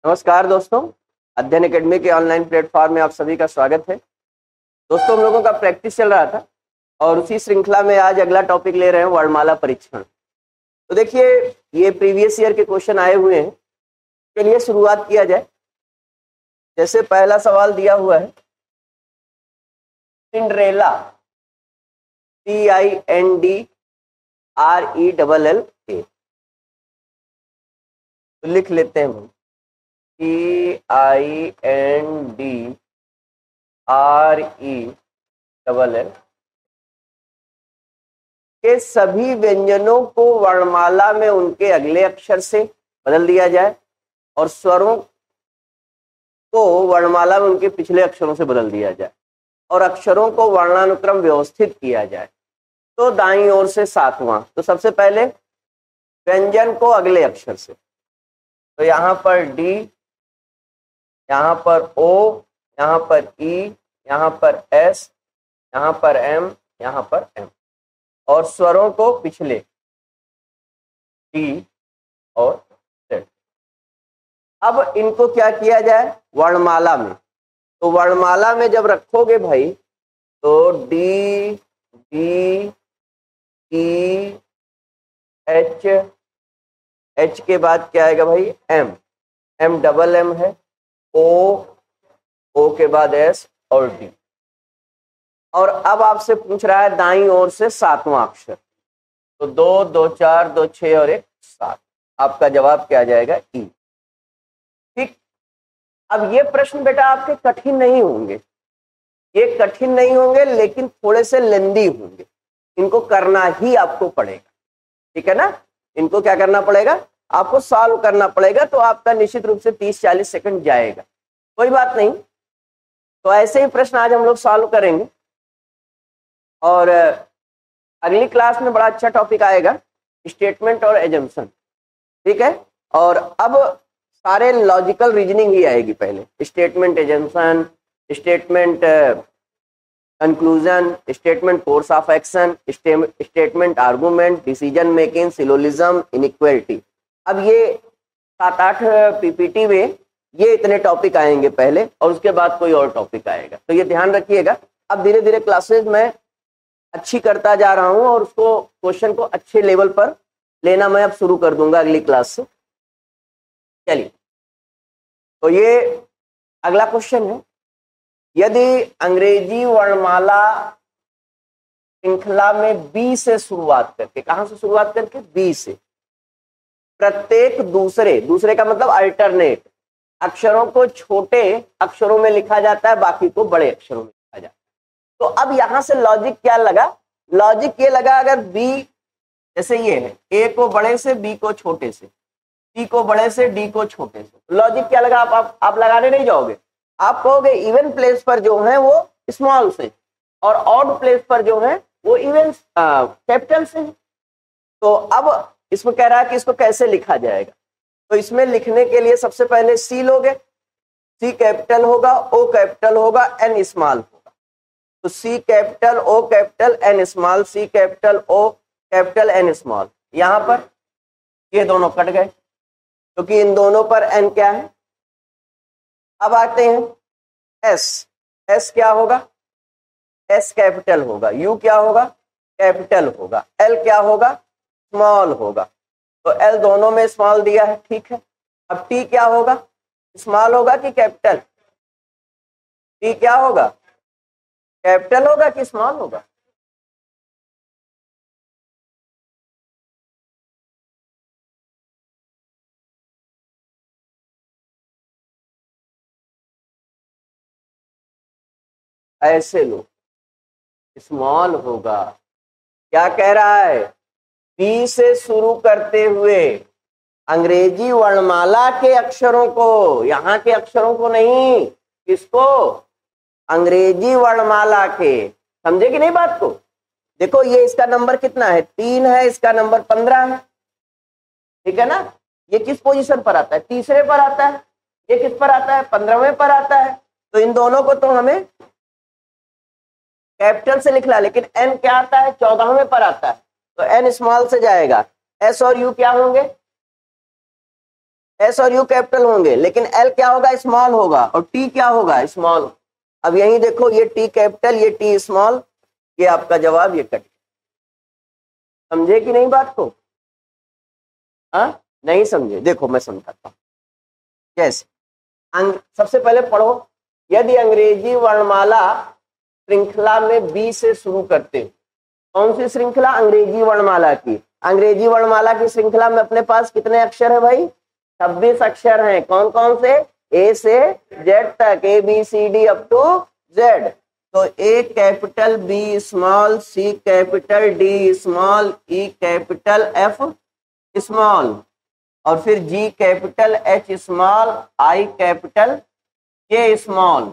नमस्कार दोस्तों, अध्ययन एकेडमी के ऑनलाइन प्लेटफॉर्म में आप सभी का स्वागत है। दोस्तों, हम लोगों का प्रैक्टिस चल रहा था और उसी श्रृंखला में आज अगला टॉपिक ले रहे हैं वर्णमाला परीक्षण। तो देखिए, ये प्रीवियस ईयर के क्वेश्चन आए हुए हैं। चलिए शुरुआत किया जाए। जैसे पहला सवाल दिया हुआ है, सिंड्रेला CINDRELLA, तो लिख लेते हैं हम CINDRELLA के सभी व्यंजनों को वर्णमाला में उनके अगले अक्षर से बदल दिया जाए और स्वरों को वर्णमाला में उनके पिछले अक्षरों से बदल दिया जाए और अक्षरों को वर्णानुक्रम व्यवस्थित किया जाए तो दाईं ओर से सातवां। तो सबसे पहले व्यंजन को अगले अक्षर से, तो यहाँ पर डी, यहाँ पर ओ, यहाँ पर ई, यहाँ पर एस, यहाँ पर एम, यहाँ पर एम, और स्वरों को पिछले टी और जेड। अब इनको क्या किया जाए वर्णमाला में। तो वर्णमाला में जब रखोगे भाई, तो डी, डी, ई, एच, एच के बाद क्या आएगा भाई एम, एम डबल एम है, ओ, ओ के बाद एस और डी। और अब आपसे पूछ रहा है दाईं ओर से सातवां अक्षर, तो 2, 2, 4, 2, 6 और 1, 7। आपका जवाब क्या आ जाएगा ई। ठीक। अब ये प्रश्न बेटा आपके कठिन नहीं होंगे, ये कठिन नहीं होंगे लेकिन थोड़े से लेंदी होंगे। इनको करना ही आपको पड़ेगा, ठीक है ना। इनको क्या करना पड़ेगा, आपको सॉल्व करना पड़ेगा। तो आपका निश्चित रूप से 30-40 सेकंड जाएगा, कोई बात नहीं। तो ऐसे ही प्रश्न आज हम लोग सॉल्व करेंगे और अगली क्लास में बड़ा अच्छा टॉपिक आएगा, स्टेटमेंट और एजम्पशन, ठीक है। और अब सारे लॉजिकल रीजनिंग ही आएगी पहले, statement assumption, statement conclusion, statement course of action, statement argument, decision making, syllogism, inequality. अब ये 7-8 पीपीटी में ये इतने टॉपिक आएंगे पहले और उसके बाद कोई और टॉपिक आएगा। तो ये ध्यान रखिएगा। अब धीरे धीरे क्लासेस में अच्छी करता जा रहा हूं और उसको क्वेश्चन को अच्छे लेवल पर लेना मैं अब शुरू कर दूंगा अगली क्लास से। चलिए, तो ये अगला क्वेश्चन है, यदि अंग्रेजी वर्णमाला श्रृंखला में बी से शुरुआत करके, कहां से शुरुआत करके, बी से, प्रत्येक दूसरे का मतलब अल्टरनेट अक्षरों को छोटे अक्षरों में लिखा जाता है, बाकी को बड़े अक्षरों में लिखा जाता है। तो अब यहां से लॉजिक क्या लगा, लॉजिक ये लगा, अगर बी जैसे ये है, ए को बड़े से, बी को छोटे से, सी को बड़े से, डी को छोटे से, लॉजिक क्या लगा, आप लगाने नहीं जाओगे। आप कहोगे इवन प्लेस पर जो है वो स्मॉल से और ऑड प्लेस पर जो है वो इवन कैपिटल से है। तो अब इसमें कह रहा है कि इसको कैसे लिखा जाएगा। तो इसमें लिखने के लिए सबसे पहले सी लोगे, सी कैपिटल होगा, ओ कैपिटल होगा, एन स्मॉल होगा। तो C capital, O capital, N small, C capital, O capital, N small. यहां पर ये दोनों कट गए क्योंकि इन दोनों पर एन क्या है। अब आते हैं एस, एस क्या होगा, एस कैपिटल होगा, यू क्या होगा, कैपिटल होगा, एल क्या होगा, स्मॉल होगा। तो एल दोनों में स्मॉल दिया है, ठीक है। अब टी क्या होगा, स्मॉल होगा कि कैपिटल, टी क्या होगा, कैपिटल होगा कि स्मॉल होगा। ऐसे लो, स्मॉल होगा। क्या कह रहा है, बी से शुरू करते हुए अंग्रेजी वर्णमाला के अक्षरों को, यहां के अक्षरों को नहीं, किसको, अंग्रेजी वर्णमाला के। समझे कि नहीं बात को। देखो ये इसका नंबर कितना है, 3 है, इसका नंबर 15 है, ठीक है ना। ये किस पोजीशन पर आता है, तीसरे पर आता है। ये किस पर आता है, 15वें पर आता है। तो इन दोनों को तो हमें कैपिटल से लिखना, लेकिन एन क्या आता है, 14वें पर आता है। तो एन स्मॉल से जाएगा, एस और यू क्या होंगे, एस और यू कैपिटल होंगे, लेकिन एल क्या होगा, स्मॉल होगा, और टी क्या होगा, स्मॉल। अब यही देखो, ये टी कैपिटल, ये टी स्मॉल, ये आपका जवाब, ये कट। समझे कि नहीं बात को? हाँ, नहीं समझे? देखो मैं समझाता हूं कैसे। सबसे पहले पढ़ो, यदि अंग्रेजी वर्णमाला श्रृंखला में बी से शुरू करते हो। कौन सी श्रृंखला? अंग्रेजी वर्णमाला की। अंग्रेजी वर्णमाला की श्रृंखला में अपने पास कितने अक्षर है भाई? 26 अक्षर हैं। कौन कौन से? ए से जेड तक, A B C D up to Z. तो A capital, B small, C capital, D small, E capital, F small, और फिर G capital, H small, I capital, K small,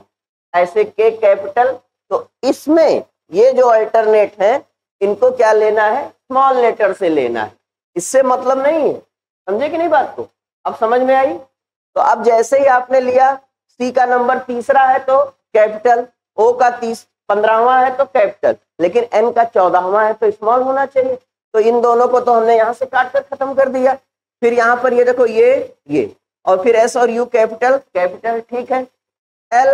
ऐसे के कैपिटल। तो इसमें ये जो अल्टरनेट है, इनको क्या लेना है? स्मॉल लेटर से लेना है, इससे मतलब नहीं है। समझे कि नहीं बात को? अब समझ में आई? तो अब जैसे ही आपने लिया, सी का नंबर तीसरा है तो कैपिटल, ओ का 15वां है तो कैपिटल, लेकिन एन का 14वां है तो स्मॉल होना चाहिए। तो इन दोनों को तो हमने यहां से काट कर खत्म कर दिया। फिर यहाँ पर ये देखो, ये और फिर एस और यू कैपिटल, कैपिटल, ठीक है। एल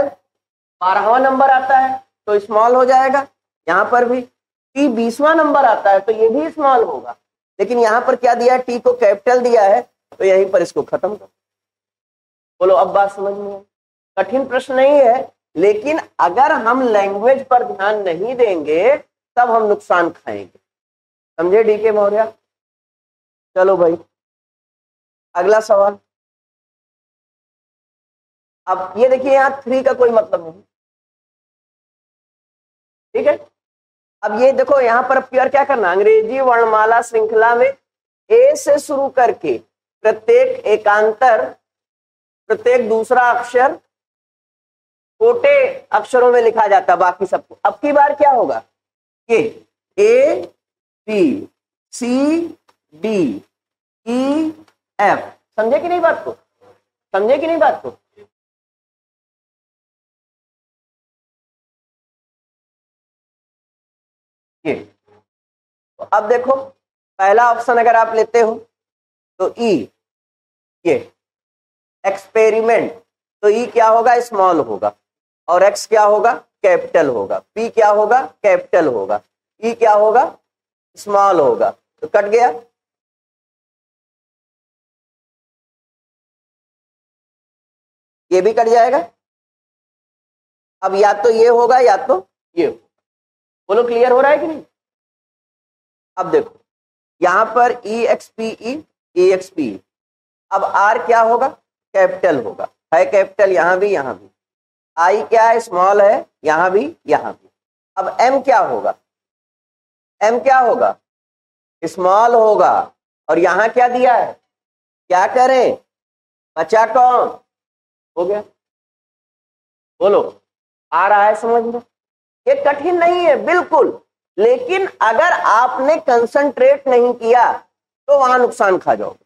12वां नंबर आता है तो स्मॉल हो जाएगा, यहाँ पर भी। टी 20वां नंबर आता है तो ये भी स्मॉल होगा, लेकिन यहाँ पर क्या दिया है? टी को कैपिटल दिया है, तो यहीं पर इसको खत्म कर। बोलो अब बात समझ में? कठिन प्रश्न नहीं है, लेकिन अगर हम लैंग्वेज पर ध्यान नहीं देंगे तब हम नुकसान खाएंगे। समझे डीके मौर्य? चलो भाई, अगला सवाल। अब ये देखिए, यहां 3 का कोई मतलब नहीं, ठीक है। अब ये देखो, यहां पर अब क्या करना? अंग्रेजी वर्णमाला श्रृंखला में ए से शुरू करके प्रत्येक एकांतर, प्रत्येक दूसरा अक्षर छोटे अक्षरों में लिखा जाता है, बाकी सबको। अब की बार क्या होगा? ये A B C D E F. समझे कि नहीं बात को? समझे कि नहीं बात को? ये तो अब देखो, पहला ऑप्शन अगर आप लेते हो तो ई, ये एक्सपेरिमेंट, तो ई क्या होगा? स्मॉल होगा, और एक्स क्या होगा? कैपिटल होगा। पी क्या होगा? कैपिटल होगा। ई क्या होगा? स्मॉल होगा। तो कट गया। ये भी कट जाएगा। अब या तो ये होगा या तो ये होगा। बोलो क्लियर हो रहा है कि नहीं? अब देखो, यहां पर E X P E X P, अब आर क्या होगा? कैपिटल होगा, है कैपिटल यहां भी यहां भी। आई क्या है? स्मॉल है, यहां भी यहां भी। अब एम क्या होगा? एम क्या होगा? स्मॉल होगा, और यहां क्या दिया है? क्या करें? बचा कौन? हो गया। बोलो, आ रहा है समझ में? ये कठिन नहीं है बिल्कुल, लेकिन अगर आपने कंसंट्रेट नहीं किया तो वहां नुकसान खा जाओगे।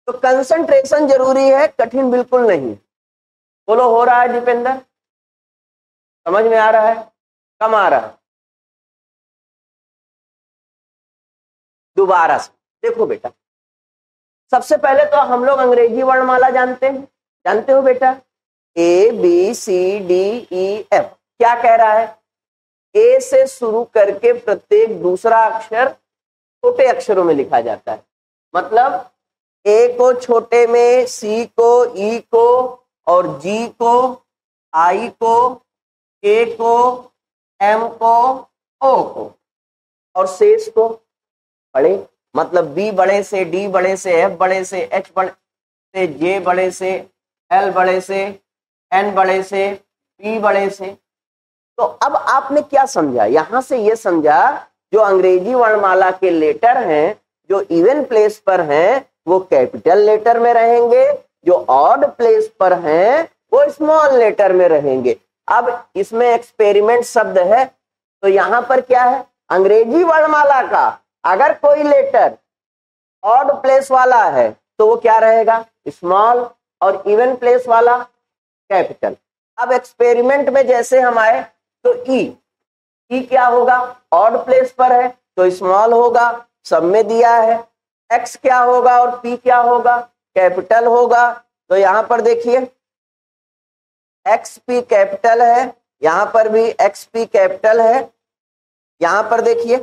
तो कंसंट्रेशन जरूरी है, कठिन बिल्कुल नहीं। बोलो, हो रहा है दीपेंद्र? समझ में आ रहा है? कम आ रहा है? दोबारा से देखो बेटा, सबसे पहले तो हम लोग अंग्रेजी वर्णमाला जानते हैं, जानते हो बेटा? A B C D E F. क्या कह रहा है? ए से शुरू करके प्रत्येक दूसरा अक्षर छोटे अक्षरों में लिखा जाता है। मतलब ए को छोटे में, सी को, ई को, और जी को, आई को, के को, एम को, ओ को, और शेष को बड़े। मतलब बी बड़े से, डी बड़े से, एफ बड़े से, एच बड़े से, जे बड़े से, एल बड़े से, एन बड़े से, पी बड़े से। तो अब आपने क्या समझा? यहां से ये समझा, जो अंग्रेजी वर्णमाला के लेटर हैं, जो इवन प्लेस पर हैं, वो कैपिटल लेटर में रहेंगे, जो ऑड प्लेस पर हैं वो स्मॉल लेटर में रहेंगे। अब इसमें एक्सपेरिमेंट शब्द है, तो यहां पर क्या है? अंग्रेजी वर्णमाला का अगर कोई लेटर ऑड प्लेस वाला है तो वो क्या रहेगा? स्मॉल, और इवन प्लेस वाला कैपिटल। अब एक्सपेरिमेंट में जैसे हम आए तो ई क्या होगा? ऑड प्लेस पर है तो स्मॉल होगा, सब में दिया है। एक्स क्या होगा और पी क्या होगा? कैपिटल होगा तो यहां पर देखिए XP कैपिटल है, यहां पर भी XP कैपिटल है, यहां पर देखिए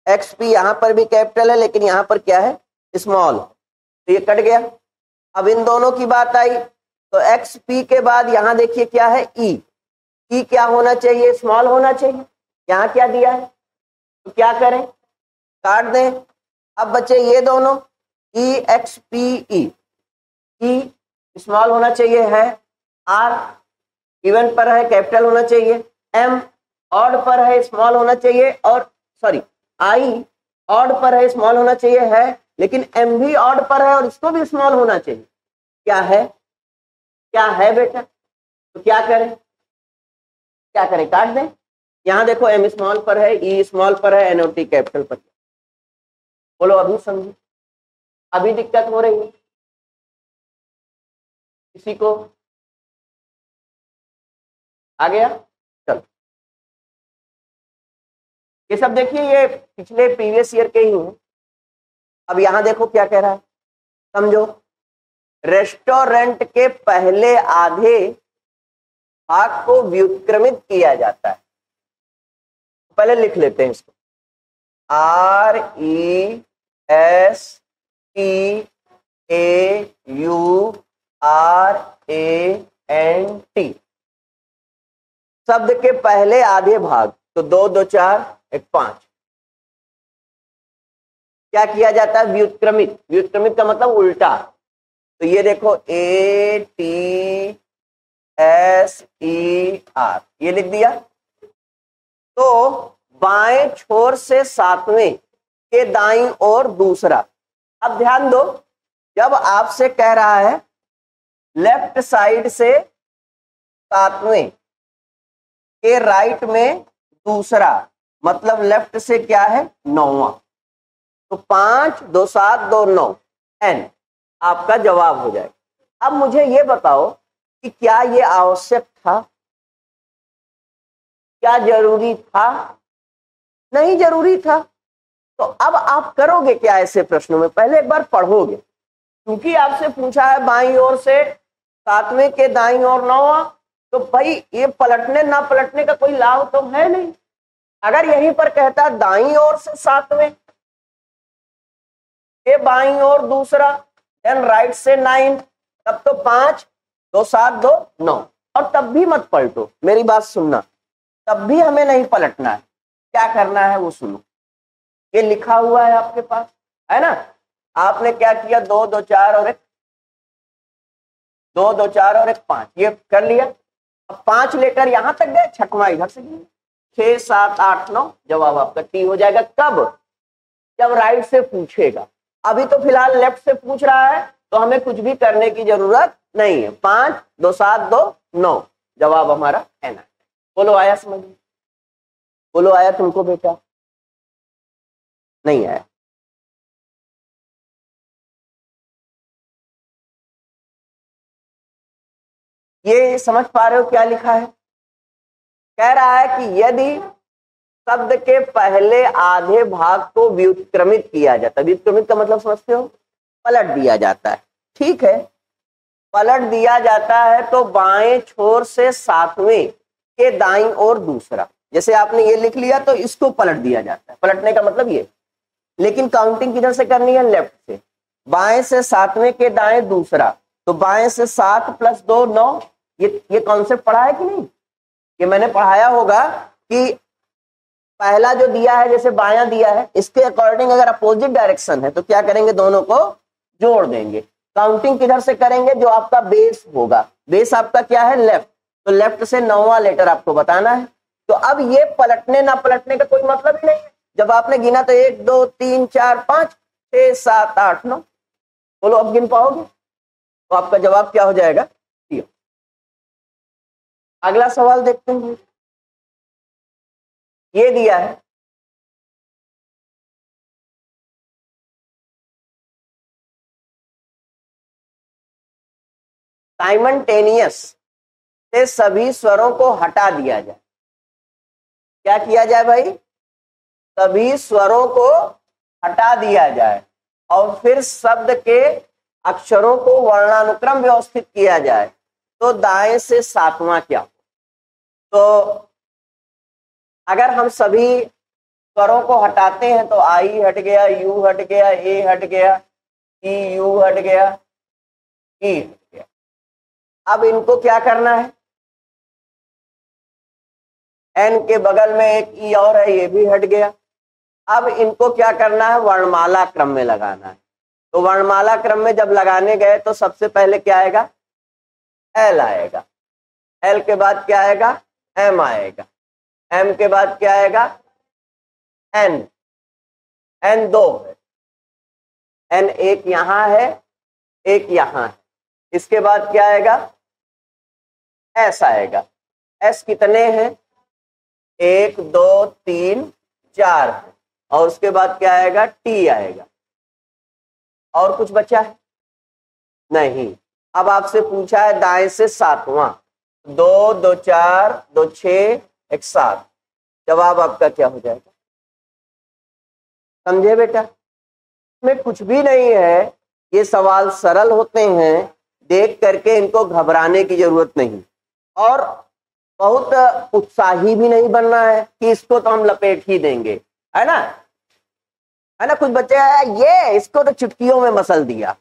XP यहां पर भी कैपिटल है, लेकिन यहां पर क्या है, स्मॉल, तो ये कट गया। अब इन दोनों की बात आई तो XP के बाद यहां देखिए क्या है, E क्या होना चाहिए, स्मॉल होना चाहिए, यहां क्या दिया है, तो क्या करें, काट दें। अब बचे ये दोनों EXPE, E स्मॉल होना चाहिए है, R इवन पर है कैपिटल होना चाहिए, M ऑड पर है स्मॉल होना चाहिए, और सॉरी I ऑड पर है स्मॉल होना चाहिए है, लेकिन M भी ऑड पर है और इसको भी स्मॉल होना चाहिए, क्या है, क्या है बेटा, तो क्या करें, क्या करें, काट दें। यहां देखो M स्मॉल पर है, E स्मॉल पर है, NOT कैपिटल पर। बोलो अभी समझो, अभी दिक्कत हो रही है किसी को, आ गया, चलो ये सब देखिए ये पिछले प्रीवियस ईयर के ही हैं। अब यहां देखो क्या कह रहा है, समझो, रेस्टोरेंट के पहले आधे भाग को व्युत्क्रमित किया जाता है, पहले लिख लेते हैं इसको, RESPAURANT, शब्द के पहले आधे भाग, तो 2 2 4 1 5, क्या किया जाता है, व्युत्क्रमित, व्युत्क्रमित का मतलब उल्टा, तो ये देखो ATSER ये लिख दिया। तो बाएं छोर से सातवें के दाईं ओर दूसरा। अब ध्यान दो, जब आपसे कह रहा है लेफ्ट साइड से सातवें के राइट में दूसरा, मतलब लेफ्ट से क्या है, 9वां, तो 5 2 7 2 9 N आपका जवाब हो जाएगा। अब मुझे ये बताओ कि क्या ये आवश्यक था, क्या जरूरी था, नहीं जरूरी था। तो अब आप करोगे क्या ऐसे प्रश्नों में, पहले एक बार पढ़ोगे, क्योंकि आपसे पूछा है बाईं ओर से सातवें के दाईं ओर 9वां, तो भाई ये पलटने ना पलटने का कोई लाभ तो है नहीं। अगर यहीं पर कहता दाईं ओर से सातवें के बाईं ओर दूसरा, देन राइट से 9, तब तो 5 2 7 2 9, और तब भी मत पलटो, मेरी बात सुनना, तब भी हमें नहीं पलटना है, क्या करना है वो सुनो। ये लिखा हुआ है आपके पास, है ना, आपने क्या किया, 2 2 4 और 1 2 2 4 और 1 5, ये कर लिया। अब 5 लेकर यहां तक गए, छठवां इधर से 6 7 8 9, जवाब आपका T हो जाएगा। कब, जब राइट से पूछेगा, अभी तो फिलहाल लेफ्ट से पूछ रहा है, तो हमें कुछ भी करने की जरूरत नहीं है। 5 2 7 2 9, जवाब हमारा N है। बोलो आया समझ में, बोलो आया तुमको बेटा, नहीं आया, ये समझ पा रहे हो क्या लिखा है, कह रहा है कि यदि शब्द के पहले आधे भाग को व्युत्क्रमित किया जाता है, व्युत्क्रमित का मतलब समझते हो, पलट दिया जाता है, ठीक है, पलट दिया जाता है, तो बाएं छोर से सातवें के दाईं ओर दूसरा, जैसे आपने ये लिख लिया तो इसको पलट दिया जाता है, पलटने का मतलब ये, लेकिन काउंटिंग किधर से करनी है, लेफ्ट से, बाएं से सातवें के दाएं दूसरा, तो बाएं से 7 + 2 9, ये कॉन्सेप्ट पढ़ा है कि नहीं, ये मैंने पढ़ाया होगा कि पहला जो दिया है, जैसे बायां दिया है, इसके अकॉर्डिंग अगर अपोजिट डायरेक्शन है तो क्या करेंगे, दोनों को जोड़ देंगे। काउंटिंग किधर से करेंगे, जो आपका बेस होगा, बेस आपका क्या है, लेफ्ट, तो लेफ्ट से 9वां लेटर आपको बताना है। तो अब ये पलटने ना पलटने का कोई मतलब ही नहीं है, जब आपने गिना तो 1 2 3 4 5 6 7 8 9, बोलो अब गिन पाओगे, तो आपका जवाब क्या हो जाएगा, C। अगला सवाल देखते हैं, ये दिया है, साइमल्टेनियस से सभी स्वरों को हटा दिया जाए, क्या किया जाए भाई, सभी स्वरों को हटा दिया जाए, और फिर शब्द के अक्षरों को वर्णानुक्रम व्यवस्थित किया जाए तो दाएं से सातवां क्या हो? तो अगर हम सभी स्वरों को हटाते हैं तो आई हट गया, यू हट गया, ए हट गया, ई यू हट गया, ई हट गया। अब इनको क्या करना है? एन के बगल में एक ई और है, ये भी हट गया। अब इनको क्या करना है? वर्णमाला क्रम में लगाना है। तो वर्णमाला क्रम में जब लगाने गए तो सबसे पहले क्या आएगा? एल आएगा। एल के बाद क्या आएगा? एम आएगा। एम के बाद क्या आएगा? एन। एन दो है, एन एक यहां है, एक यहां है। इसके बाद क्या आएगा? एस आएगा। एस कितने हैं? 1 2 3 4 है। और उसके बाद क्या आएगा? टी आएगा। और कुछ बचा है? नहीं। अब आपसे पूछा है दाएं से सातवां, 2 2 4 2 6 1 7। जवाब आपका क्या हो जाएगा? समझे बेटा? में कुछ भी नहीं है, ये सवाल सरल होते हैं, देख करके इनको घबराने की जरूरत नहीं। और बहुत उत्साही भी नहीं बनना है कि इसको तो हम लपेट ही देंगे, है ना? है ना? कुछ बच्चे ये इसको तो चुटकियों में मसल दिया,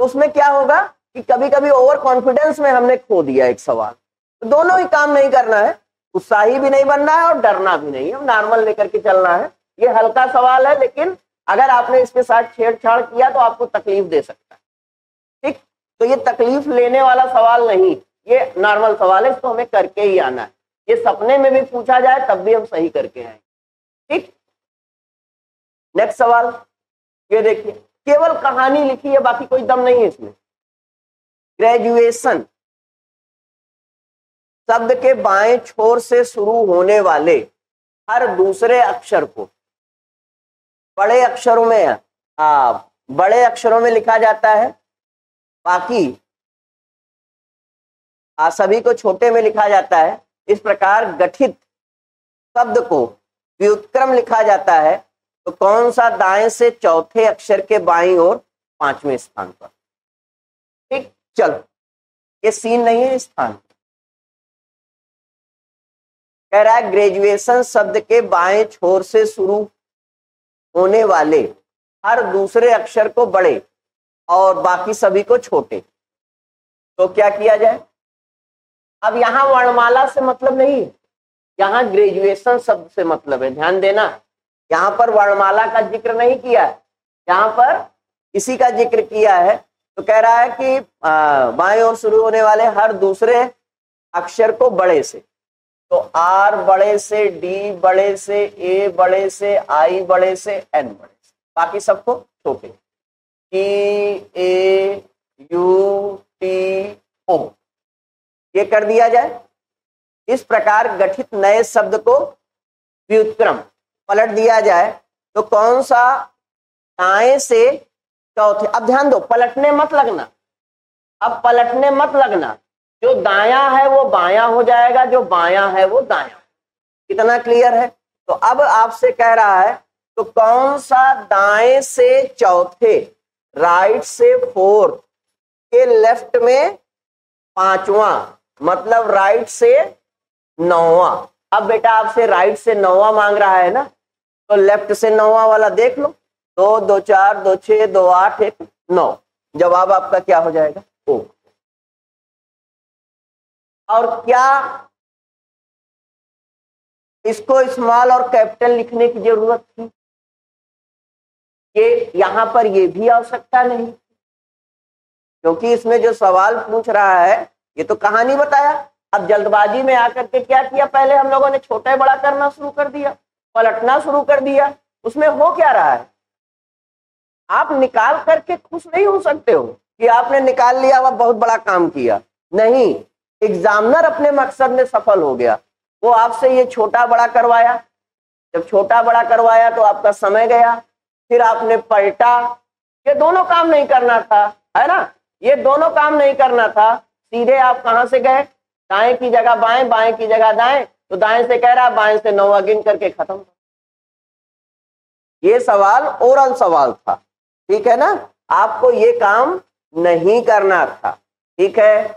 तो उसमें क्या होगा कि कभी कभी ओवर कॉन्फिडेंस में हमने खो दिया एक सवाल। तो दोनों ही काम नहीं करना है, उत्साही भी नहीं बनना है और डरना भी नहीं, हम नॉर्मल लेकर के चलना है। ये हल्का सवाल है, लेकिन अगर आपने इसके साथ छेड़छाड़ किया तो आपको तकलीफ दे सकता है। ठीक, तो ये तकलीफ लेने वाला सवाल नहीं, ये नॉर्मल सवाल है, इसको हमें करके ही आना है। ये सपने में भी पूछा जाए तब भी हम सही करके आएंगे। ठीक, नेक्स्ट सवाल ये देखिए, केवल कहानी लिखी है, बाकी कोई दम नहीं है इसमें। ग्रेजुएशन शब्द के बाएं छोर से शुरू होने वाले हर दूसरे अक्षर को बड़े अक्षरों में बड़े अक्षरों में लिखा जाता है, बाकी सभी को छोटे में लिखा जाता है। इस प्रकार गठित शब्द को व्युत्क्रम लिखा जाता है तो कौन सा दाएं से चौथे अक्षर के बाईं ओर पांचवें स्थान पर? ठीक, चलो ये सीन नहीं है स्थान। कह रहा है ग्रेजुएशन शब्द के बाएं छोर से शुरू होने वाले हर दूसरे अक्षर को बड़े और बाकी सभी को छोटे। तो क्या किया जाए? अब यहां वर्णमाला से मतलब नहीं है, यहां ग्रेजुएशन शब्द से मतलब है। ध्यान देना, यहां पर वर्णमाला का जिक्र नहीं किया है, यहां पर इसी का जिक्र किया है। तो कह रहा है कि बाएं ओर शुरू होने वाले हर दूसरे अक्षर को बड़े से, तो आर बड़े से, डी बड़े से, ए बड़े से, आई बड़े से, एन बड़े से, बाकी सबको छोटे। T A U T O, ये कर दिया जाए। इस प्रकार गठित नए शब्द को व्युत्क्रम पलट दिया जाए तो कौन सा दाएं से चौथे, अब ध्यान दो, पलटने मत लगना, अब पलटने मत लगना, जो दायां है वो बायां हो जाएगा, जो बायां है वो दायां। कितना क्लियर है? तो अब आपसे कह रहा है तो कौन सा दाएं से चौथे, राइट से फोर्थ के लेफ्ट में पांचवा, मतलब राइट से नौवां। अब बेटा आपसे राइट से नौवां मांग रहा है ना, तो लेफ्ट से नौवां वाला देख लो, 2 2 4 2 6 2 8 1 9। जवाब आपका क्या हो जाएगा? ओ। और क्या इसको स्मॉल और कैपिटल लिखने की जरूरत थी? ये यहां पर ये भी आवश्यकता नहीं, क्योंकि इसमें जो सवाल पूछ रहा है ये तो कहानी बताया। अब जल्दबाजी में आकर के क्या किया, पहले हम लोगों ने छोटा बड़ा करना शुरू कर दिया, पलटना शुरू कर दिया। उसमें हो क्या रहा है? आप निकाल करके खुश नहीं हो सकते हो कि आपने निकाल लिया, वह बहुत बड़ा काम किया। नहीं, एग्जामिनर अपने मकसद में सफल हो गया, वो आपसे ये छोटा बड़ा करवाया। जब छोटा बड़ा करवाया तो आपका समय गया, फिर आपने पलटा। ये दोनों काम नहीं करना था, है ना? ये दोनों काम नहीं करना था। सीधे आप कहां से गए? दाएं की जगह बाएं, बाएं की जगह दाएं। तो दाएं से कह रहा, बाएं से नौवां गिन करके खत्म। ये सवाल ओरल सवाल था, ठीक है ना, आपको ये काम नहीं करना था। ठीक है,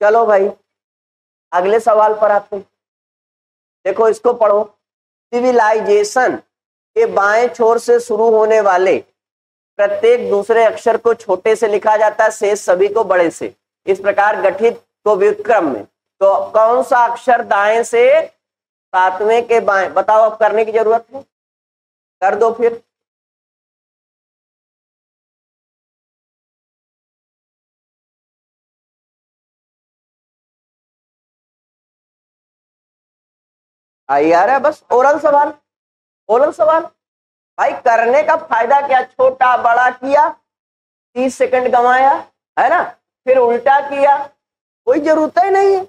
चलो भाई अगले सवाल पर आते हैं। देखो इसको पढ़ो। सिविलाइजेशन के बाएं छोर से शुरू होने वाले प्रत्येक दूसरे अक्षर को छोटे से लिखा जाता है, शेष सभी को बड़े से। इस प्रकार गठित को विक्रम में तो कौन सा अक्षर दाएं से सातवें के बाएं, बताओ अब करने की जरूरत है, कर दो फिर। आई आ रहा है, बस ओरल सवाल, ओरल सवाल भाई। करने का फायदा क्या, छोटा बड़ा किया, 30 सेकंड गंवाया, है ना, फिर उल्टा किया, कोई जरूरत ही नहीं है,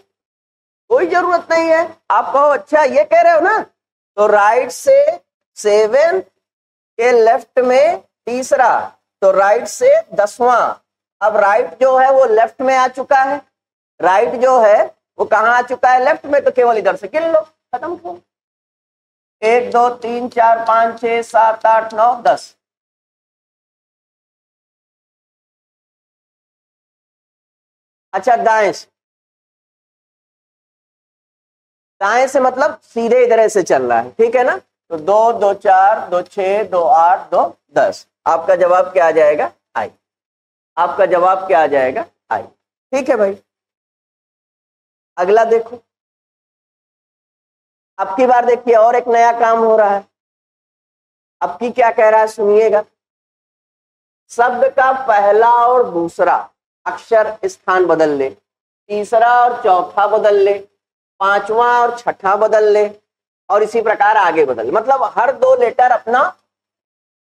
कोई जरूरत नहीं है। आप कहो अच्छा ये कह रहे हो ना, तो राइट से 7 के लेफ्ट में तीसरा, तो राइट से 10वां। अब राइट जो है वो लेफ्ट में आ चुका है, राइट जो है वो कहाँ आ चुका है, लेफ्ट में, तो केवल इधर से गिन लो, खत्म करो। 1 2 3 4 5 6 7 8 9 10। अच्छा दाएं से, दाएं से मतलब सीधे इधर से चल रहा है, ठीक है ना। तो 2 2 4 2 6 2 8 2 10। आपका जवाब क्या आ जाएगा, आई। आपका जवाब क्या आ जाएगा, आई। ठीक है भाई, अगला देखो। अब की बार देखिए और एक नया काम हो रहा है। अब की क्या कह रहा है, सुनिएगा। शब्द का पहला और दूसरा अक्षर स्थान बदल ले, तीसरा और चौथा बदल ले, पांचवा और छठा बदल ले, और इसी प्रकार आगे बदल ले। मतलब हर 2 लेटर अपना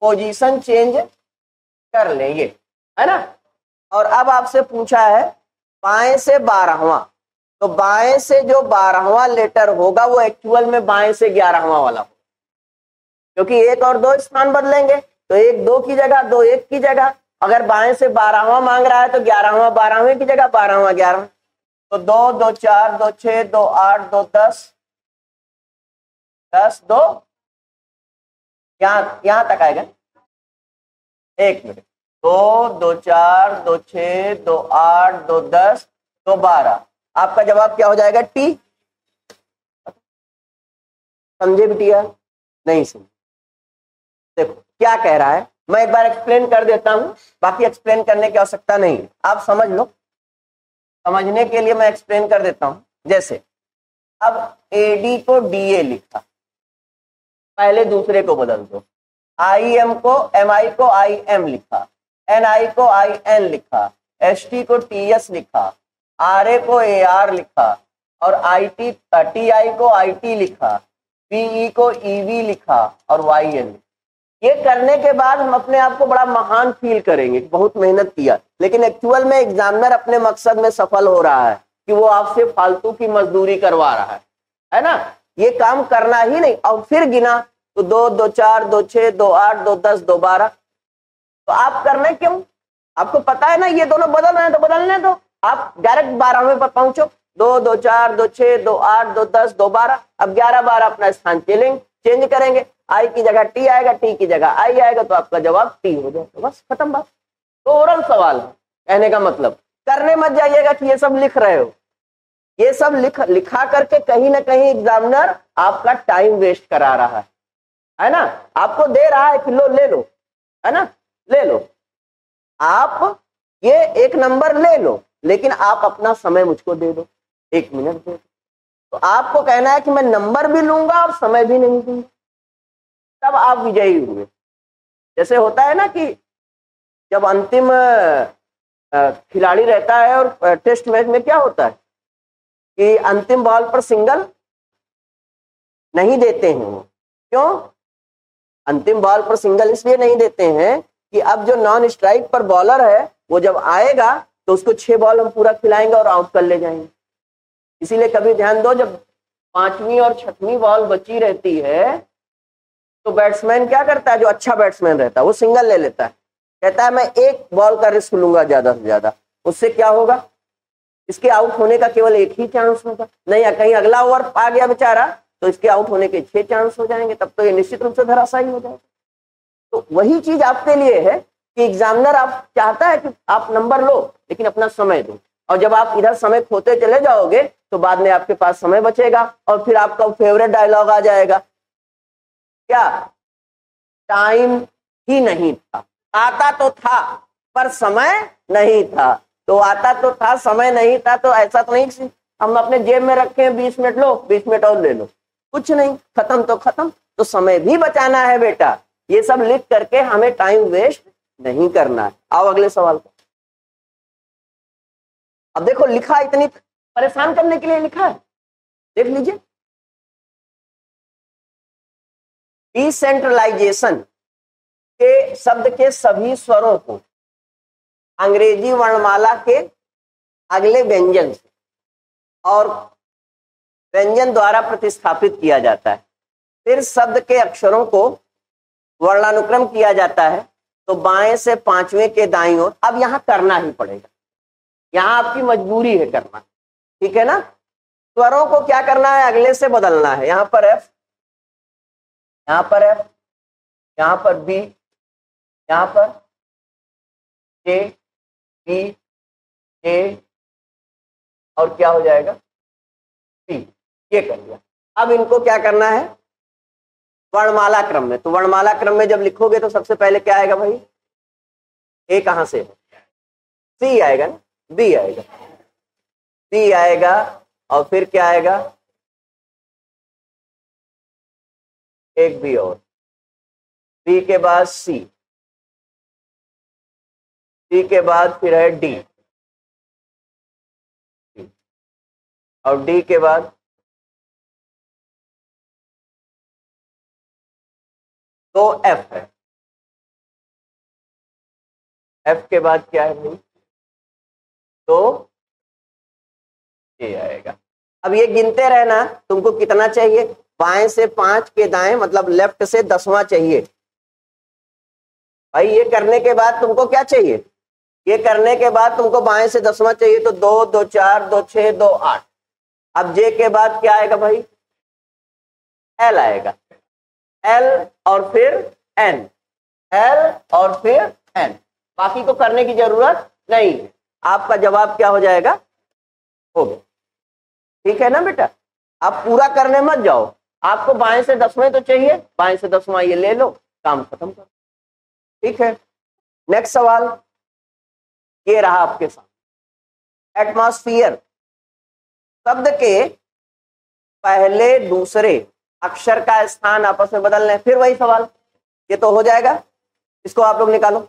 पोजीशन चेंज कर लेंगे, है ना। और अब आपसे पूछा है बाएं से 12वां, तो बाएं से जो 12वां लेटर होगा वो एक्चुअल में बाएं से 11वां वाला होगा, क्योंकि 1 और 2 स्थान बदलेंगे, तो 1 2 की जगह 2 1 की जगह। अगर बाएं से 12वां मांग रहा है तो 11वां 12वें की जगह, 12वां 11। तो 2 2 4 2 6 2 8 2 10 10 2, यहां तक आएगा। 1 मिनट, 2 2 4 2 6 2 8 2 10 2 12। आपका जवाब क्या हो जाएगा, टी। समझे बिटिया, नहीं समझे। देखो क्या कह रहा है, मैं एक बार एक्सप्लेन कर देता हूं, बाकी एक्सप्लेन करने की आवश्यकता नहीं है, आप समझ लो। समझने के लिए मैं एक्सप्लेन कर देता हूं। जैसे अब एडी को डीए लिखा, पहले दूसरे को बदल दो। IM को MI को IM लिखा, NI को IN लिखा, ST को TS लिखा, RA को AR लिखा, और TI को IT लिखा, PE को EV लिखा, और YN। ये करने के बाद हम अपने आप को बड़ा महान फील करेंगे, बहुत मेहनत किया, लेकिन एक्चुअल में एग्जामिनर अपने मकसद में सफल हो रहा है कि वो आपसे फालतू की मजदूरी करवा रहा है ना। ये काम करना ही नहीं, और फिर गिना तो 2 2 4 2 6 2 8 2 10 2 12। तो आप करना क्यों, आपको पता है ना ये दोनों बदल रहे हैं, तो बदलने दो, आप डायरेक्ट 12वें पर पहुंचो। 2 2 4 2 6 2 8 2 10 2 12। अब 11 12 अपना स्थान चेंज करेंगे, आई की जगह टी आएगा, टी की जगह आई आएगा, तो आपका जवाब टी हो जाएगा, बस खत्म बात। तो ओरल सवाल है, कहने का मतलब करने मत जाइएगा कि ये सब लिख रहे हो, ये सब लिखा करके कहीं ना कहीं एग्जामिनर आपका टाइम वेस्ट करा रहा है ना। आपको दे रहा है कि लो ले लो, है ना, ले लो, आप ये 1 नंबर ले लो, लेकिन आप अपना समय मुझको दे दो, 1 मिनट दे दो। तो आपको कहना है कि मैं नंबर भी लूंगा और समय भी नहीं दूंगा, तब आप विजयी हुए। जैसे होता है ना कि जब अंतिम खिलाड़ी रहता है और टेस्ट मैच में क्या होता है कि अंतिम बॉल पर सिंगल नहीं देते हैं वो। क्यों अंतिम बॉल पर सिंगल इसलिए नहीं देते हैं कि अब जो नॉन स्ट्राइक पर बॉलर है वो जब आएगा तो उसको 6 बॉल हम पूरा खिलाएंगे और आउट कर ले जाएंगे। इसीलिए कभी ध्यान दो, जब 5वीं और 6वीं बॉल बची रहती है तो बैट्समैन क्या करता है, जो अच्छा बैट्समैन रहता है वो सिंगल ले लेता है, कहता है मैं 1 बॉल का रिस्क लूंगा ज्यादा से ज्यादा। उससे क्या होगा, इसके आउट होने का केवल 1 ही चांस होगा, नहीं कहीं अगला ओवर आ गया बेचारा तो इसके आउट होने के 6 चांस हो जाएंगे, तब तो ये निश्चित रूप से धराशायी हो जाएगा। तो वही चीज आपके लिए है कि एग्जामिनर आप चाहता है कि आप नंबर लो लेकिन अपना समय दो, और जब आप इधर समय खोते चले जाओगे तो बाद में आपके पास समय बचेगा और फिर आपका फेवरेट डायलॉग आ जाएगा, क्या, टाइम ही नहीं था। आता तो था पर समय नहीं था। तो आता तो था, समय नहीं था, तो ऐसा तो नहीं हम अपने जेब में रखे हैं 20 मिनट लो 20 मिनट और ले लो, कुछ नहीं, खत्म तो खत्म। तो समय भी बचाना है बेटा, ये सब लिख करके हमें टाइम वेस्ट नहीं करना है। आओ अगले सवाल को। अब देखो लिखा इतनी परेशान करने के लिए लिखा है, देख लीजिए। डिसेंट्रलाइजेशन के शब्द के सभी स्वरों को अंग्रेजी वर्णमाला के अगले व्यंजन से और व्यंजन द्वारा प्रतिस्थापित किया जाता है। फिर शब्द के अक्षरों को वर्णानुक्रम किया जाता है, तो बाएं से पांचवें के दाईं ओर। अब यहां करना ही पड़ेगा, यहां आपकी मजबूरी है करना, ठीक है ना। स्वरों को क्या करना है, अगले से बदलना है। यहां पर एफ, यहां पर एफ, यहां पर बी, यहां पर जे, बी, ए, और क्या हो जाएगा सी, ये कर लिया। अब इनको क्या करना है, वर्णमाला क्रम में। तो वर्णमाला क्रम में जब लिखोगे तो सबसे पहले क्या आएगा भाई, ए कहां से, सी आएगा ना, बी आएगा, सी आएगा, और फिर क्या आएगा, एक बी और, बी के बाद सी, सी के बाद फिर है डी, और डी के बाद तो एफ है, एफ के बाद क्या है भाई, तो ए आएगा। अब ये गिनते रहना, तुमको कितना चाहिए, बाएं से 5 के दाएं, मतलब लेफ्ट से 10वां चाहिए भाई। ये करने के बाद तुमको क्या चाहिए, ये करने के बाद तुमको बाएं से 10वां चाहिए, तो 2 2 4 2 6 2 8। अब जे के बाद क्या आएगा भाई, एल आएगा, एल और फिर एन, एल और फिर एन। बाकी को करने की जरूरत नहीं है, आपका जवाब क्या हो जाएगा, हो गया, ठीक है ना बेटा। आप पूरा करने मत जाओ, आपको बाएं से 10वें तो चाहिए, बाएं से 10वां ये ले लो, काम खत्म करो, ठीक है। नेक्स्ट सवाल ये रहा आपके साथ। एटमॉस्फियर शब्द के पहले दूसरे अक्षर का स्थान आपस में बदल लें, फिर वही सवाल, ये तो हो जाएगा। इसको आप लोग निकालो,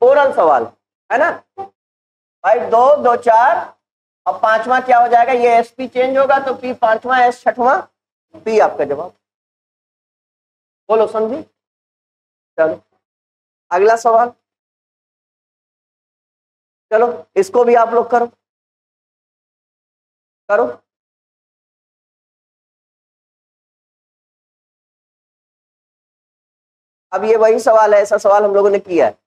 ओरल सवाल है ना भाई। 2 2 4 और 5वां क्या हो जाएगा, ये एस पी चेंज होगा तो पी 5वां, एस 6वां, पी आपका जवाब। बोलो समझी, चलो अगला सवाल, चलो इसको भी आप लोग करो करो। अब ये वही सवाल है, ऐसा सवाल हम लोगों ने किया है।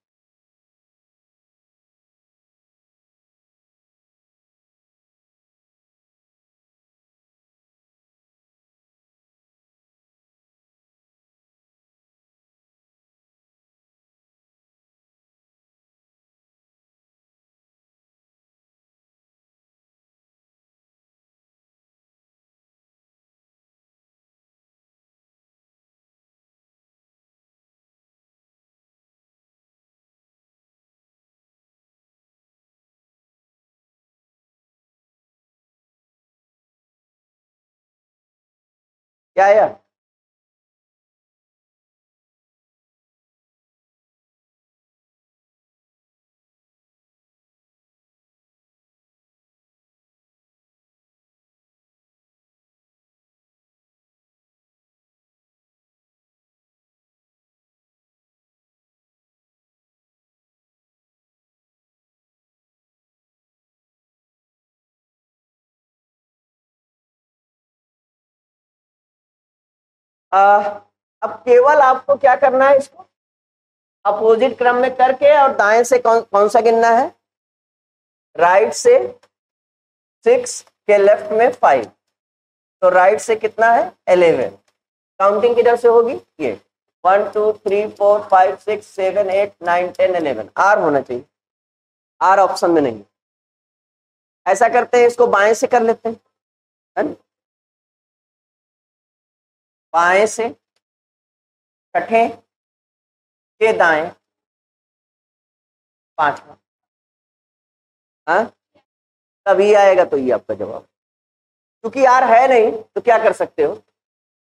क्या है यार, अब केवल आपको क्या करना है, इसको अपोजिट क्रम में करके, और दाएं से कौन सा गिनना है, राइट से 6 के लेफ्ट में 5, तो राइट से कितना है 11। काउंटिंग किधर से होगी, ये 1 2 3 4 5 6 7 8 9 10 11, आर होना चाहिए, आर ऑप्शन में नहीं। ऐसा करते हैं, इसको बाएं से कर लेते हैं, है ना? बाएं से छठे के दाएं पांचवा, हाँ तभी आएगा, तो ये आपका जवाब। क्योंकि आर है नहीं तो क्या कर सकते हो,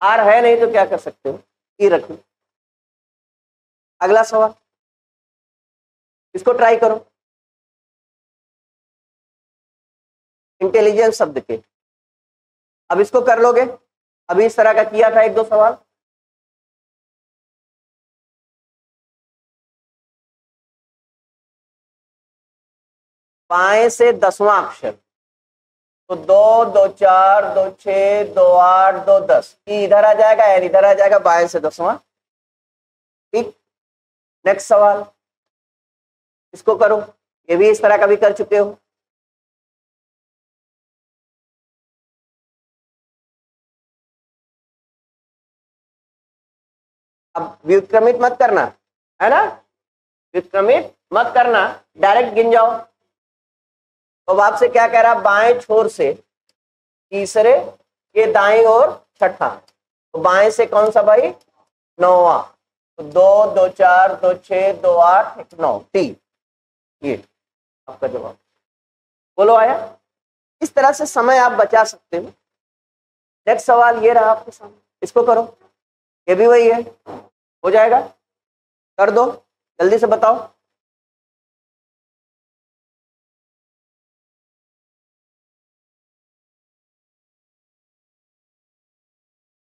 आर है नहीं तो क्या कर सकते हो, ई रख लो। अगला सवाल, इसको ट्राई करो, इंटेलिजेंस शब्द के। अब इसको कर लोगे, अभी इस तरह का किया था 1-2 सवाल। बाएं से 10वां अक्षर, तो 2 2 4 2 6 2 8 2 10, इधर आ जाएगा, एन इधर आ जाएगा, बाएं से 10वां। ठीक, नेक्स्ट सवाल, इसको करो, ये भी इस तरह का भी कर चुके हो। अब व्युत्क्रमित मत करना, है ना, व्युत्क्रमित मत करना, डायरेक्ट गिन जाओ। तो आपसे क्या कह रहा, बाएं छोर से तीसरे के दाईं ओर छठा, तो बाएं से कौन सा भाई, 9वां, तो 2 2 4 2 6 2 8 1 9, टी, ये आपका जवाब। बोलो आया? इस तरह से समय आप बचा सकते हो। नेक्स्ट सवाल ये रहा आपके सामने, इसको करो, ये भी वही है, हो जाएगा, कर दो, जल्दी से बताओ।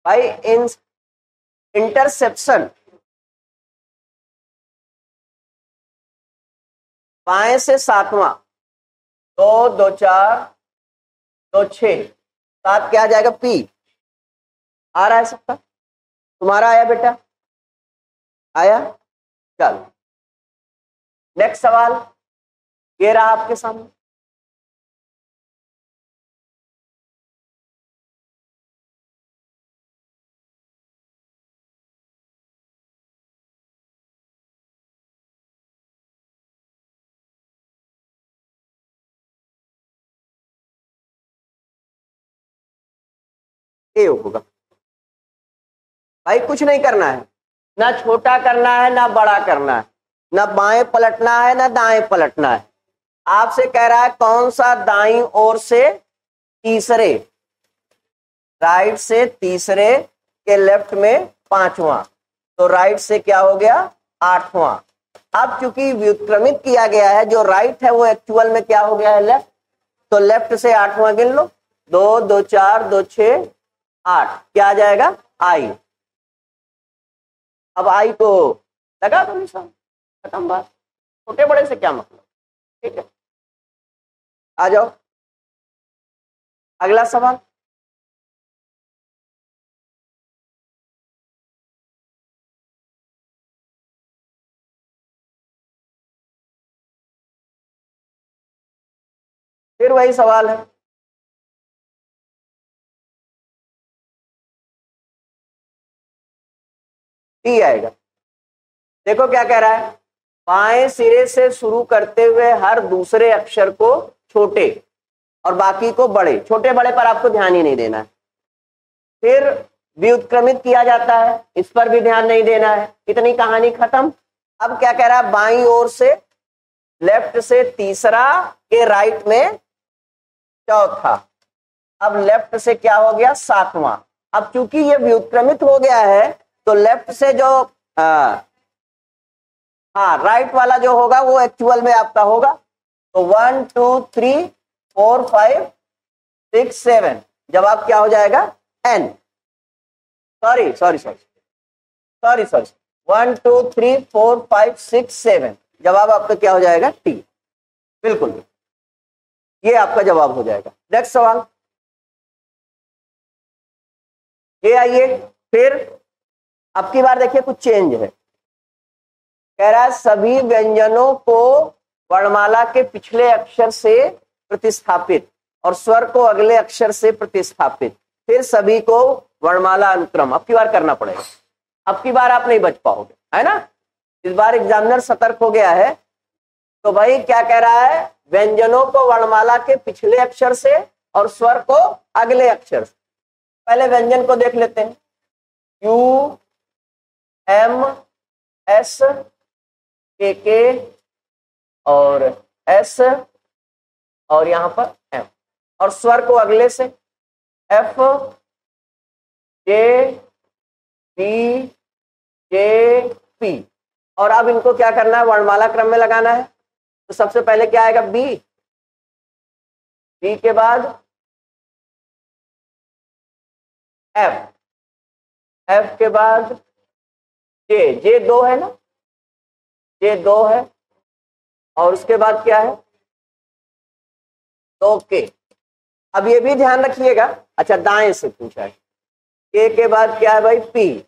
भाई इन इंटरसेप्शन बाएं से 7वां, 2 2 4 2 6 7, क्या आ जाएगा, पी। आ रहा है सबका, तुम्हारा आया बेटा, आया? चलो नेक्स्ट सवाल ये रहा आपके सामने, ये होगा। भाई कुछ नहीं करना है, ना छोटा करना है ना बड़ा करना है, ना बाएं पलटना है ना दाएं पलटना है। आपसे कह रहा है कौन सा दाईं ओर से तीसरे, राइट से तीसरे के लेफ्ट में 5वां, तो राइट से क्या हो गया 8वां। अब चूंकि व्युत्क्रमित किया गया है, जो राइट है वो एक्चुअल में क्या हो गया है, लेफ्ट, तो लेफ्ट से 8वां गिन लो, 2 2 4 2 6 8, क्या आ जाएगा, आई। अब आई को लगा दो निशान, खत्म बात, छोटे बड़े से क्या मतलब, ठीक है। आ जाओ अगला सवाल, फिर वही सवाल है, टी आएगा। देखो क्या कह रहा है, बाएं सिरे से शुरू करते हुए हर दूसरे अक्षर को छोटे और बाकी को बड़े, छोटे बड़े पर आपको ध्यान ही नहीं देना है। फिर व्युत्क्रमित किया जाता है, इस पर भी ध्यान नहीं देना है, इतनी कहानी खत्म। अब क्या कह रहा है, बाईं ओर से, लेफ्ट से तीसरा के राइट में चौथा, अब लेफ्ट से क्या हो गया 7वां। अब चूंकि ये व्युत्क्रमित हो गया है तो लेफ्ट से जो हाँ राइट वाला जो होगा वो एक्चुअल में आपका होगा, तो 1 2 3 4 5 6 7, जवाब क्या हो जाएगा, एन। सॉरी 1 2 3 4 5 6 7, जवाब आपका क्या हो जाएगा, टी। बिल्कुल, ये आपका जवाब हो जाएगा। नेक्स्ट सवाल, ये आइए, फिर अब की बार देखिए कुछ चेंज है। कह रहा है सभी व्यंजनों को वर्णमाला के पिछले अक्षर से प्रतिस्थापित और स्वर को अगले अक्षर से प्रतिस्थापित, फिर सभी को वर्णमाला अनुक्रम। अब की बार करना पड़ेगा, अब की बार आप नहीं बच पाओगे, है ना। इस बार एग्जामिनर सतर्क हो गया है। तो भाई क्या कह रहा है, व्यंजनों को वर्णमाला के पिछले अक्षर से और स्वर को अगले अक्षर से। पहले व्यंजन को देख लेते हैं, यू एम एस के और एस और यहां पर एम, और स्वर को अगले से F J B J P. और अब इनको क्या करना है, वर्णमाला क्रम में लगाना है। तो सबसे पहले क्या आएगा, बी, बी के बाद एफ, एफ के बाद जे, जे दो है ना, जे दो है, और उसके बाद क्या है, दो के। अब ये भी ध्यान रखिएगा, अच्छा दाएं से पूछा है, के बाद क्या है भाई, पी,